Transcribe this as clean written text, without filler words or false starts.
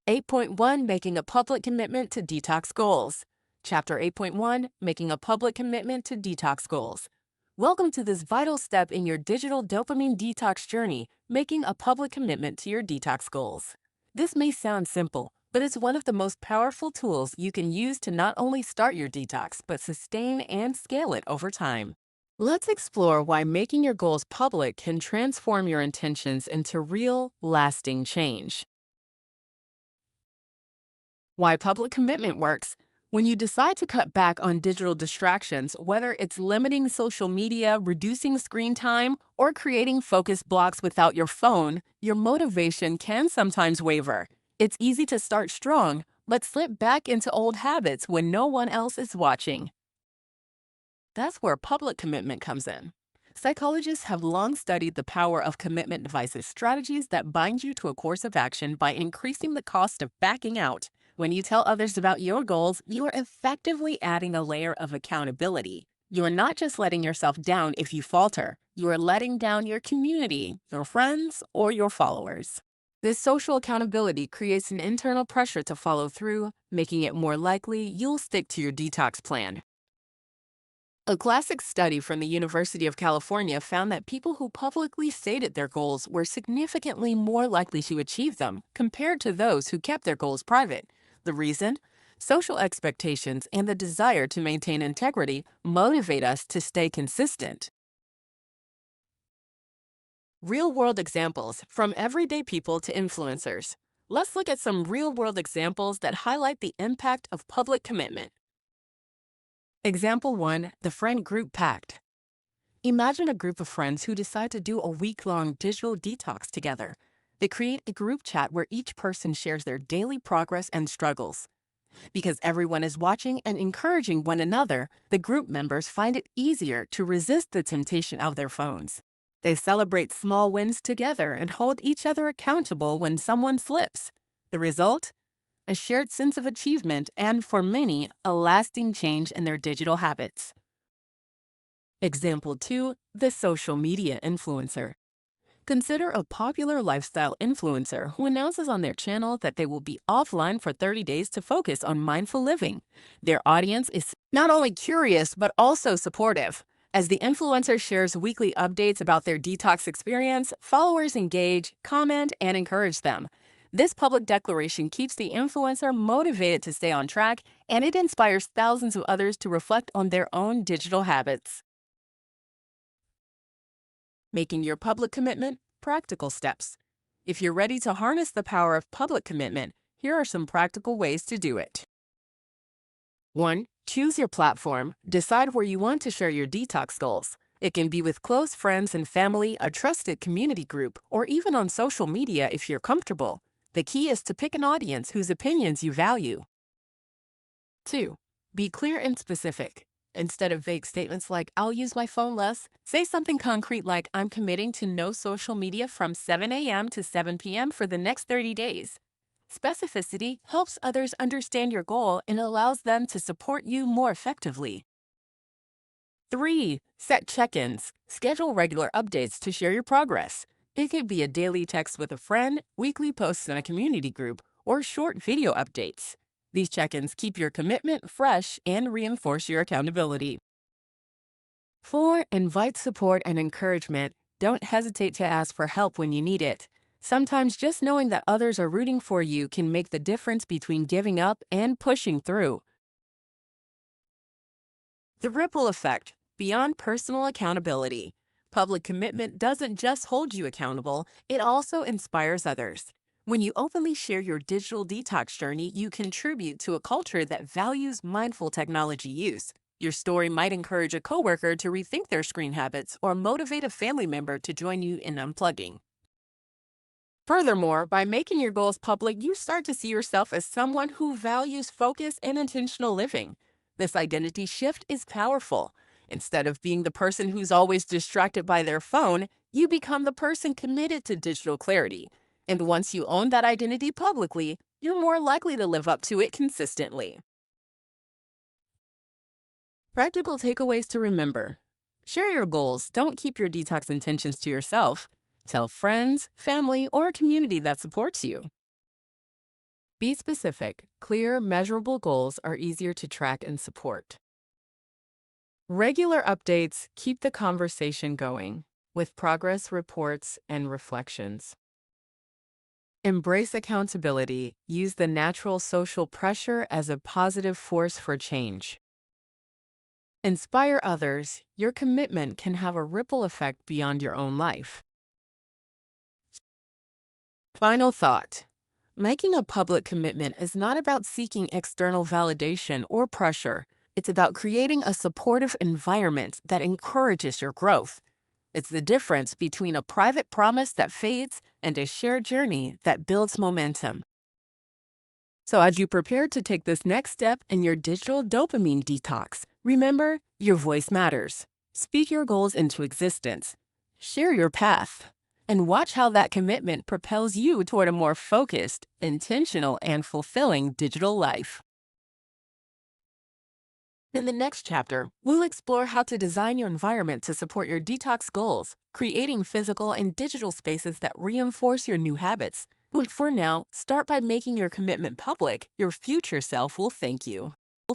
8.1 Making a Public Commitment to Detox Goals. Chapter 8.1 Making a Public Commitment to Detox Goals. Welcome to this vital step in your digital dopamine detox journey, making a public commitment to your detox goals. This may sound simple, but it's one of the most powerful tools you can use to not only start your detox, but sustain and scale it over time. Let's explore why making your goals public can transform your intentions into real, lasting change. Why public commitment works. When you decide to cut back on digital distractions, whether it's limiting social media, reducing screen time, or creating focus blocks without your phone, your motivation can sometimes waver. It's easy to start strong, but slip back into old habits when no one else is watching. That's where public commitment comes in. Psychologists have long studied the power of commitment devices, strategies that bind you to a course of action by increasing the cost of backing out. When you tell others about your goals, you are effectively adding a layer of accountability. You are not just letting yourself down if you falter, you are letting down your community, your friends, or your followers. This social accountability creates an internal pressure to follow through, making it more likely you'll stick to your detox plan. A classic study from the University of California found that people who publicly stated their goals were significantly more likely to achieve them compared to those who kept their goals private. The reason? Social expectations and the desire to maintain integrity motivate us to stay consistent. Real-world examples from everyday people to influencers. Let's look at some real-world examples that highlight the impact of public commitment. Example 1, the Friend Group Pact. Imagine a group of friends who decide to do a week-long digital detox together. They create a group chat where each person shares their daily progress and struggles. Because everyone is watching and encouraging one another, the group members find it easier to resist the temptation of their phones. They celebrate small wins together and hold each other accountable when someone slips. The result? A shared sense of achievement and, for many, a lasting change in their digital habits. Example 2, the social media influencer. Consider a popular lifestyle influencer who announces on their channel that they will be offline for 30 days to focus on mindful living. Their audience is not only curious, but also supportive. As the influencer shares weekly updates about their detox experience, followers engage, comment, and encourage them. This public declaration keeps the influencer motivated to stay on track, and it inspires thousands of others to reflect on their own digital habits. Making your public commitment practical steps. If you're ready to harness the power of public commitment, here are some practical ways to do it. 1. Choose your platform. Decide where you want to share your detox goals. It can be with close friends and family, a trusted community group, or even on social media if you're comfortable. The key is to pick an audience whose opinions you value. 2. Be clear and specific. Instead of vague statements like, I'll use my phone less, say something concrete like, I'm committing to no social media from 7 a.m. to 7 p.m. for the next 30 days. Specificity helps others understand your goal and allows them to support you more effectively. 3. Set check-ins. Schedule regular updates to share your progress. It could be a daily text with a friend, weekly posts in a community group, or short video updates. These check-ins keep your commitment fresh and reinforce your accountability. 4. Invite support and encouragement. Don't hesitate to ask for help when you need it. Sometimes just knowing that others are rooting for you can make the difference between giving up and pushing through. The ripple effect. Beyond personal accountability. Public commitment doesn't just hold you accountable, it also inspires others. When you openly share your digital detox journey, you contribute to a culture that values mindful technology use. Your story might encourage a coworker to rethink their screen habits or motivate a family member to join you in unplugging. Furthermore, by making your goals public, you start to see yourself as someone who values focus and intentional living. This identity shift is powerful. Instead of being the person who's always distracted by their phone, you become the person committed to digital clarity. And once you own that identity publicly, you're more likely to live up to it consistently. Practical takeaways to remember. Share your goals. Don't keep your detox intentions to yourself. Tell friends, family, or a community that supports you. Be specific. Clear, measurable goals are easier to track and support. Regular updates keep the conversation going with progress reports and reflections. Embrace accountability. Use the natural social pressure as a positive force for change. Inspire others. Your commitment can have a ripple effect beyond your own life. Final thought. Making a public commitment is not about seeking external validation or pressure. It's about creating a supportive environment that encourages your growth. It's the difference between a private promise that fades and a shared journey that builds momentum. So, as you prepare to take this next step in your digital dopamine detox, remember your voice matters. Speak your goals into existence. Share your path. And watch how that commitment propels you toward a more focused, intentional, and fulfilling digital life. In the next chapter, we'll explore how to design your environment to support your detox goals, creating physical and digital spaces that reinforce your new habits. But for now, start by making your commitment public. Your future self will thank you.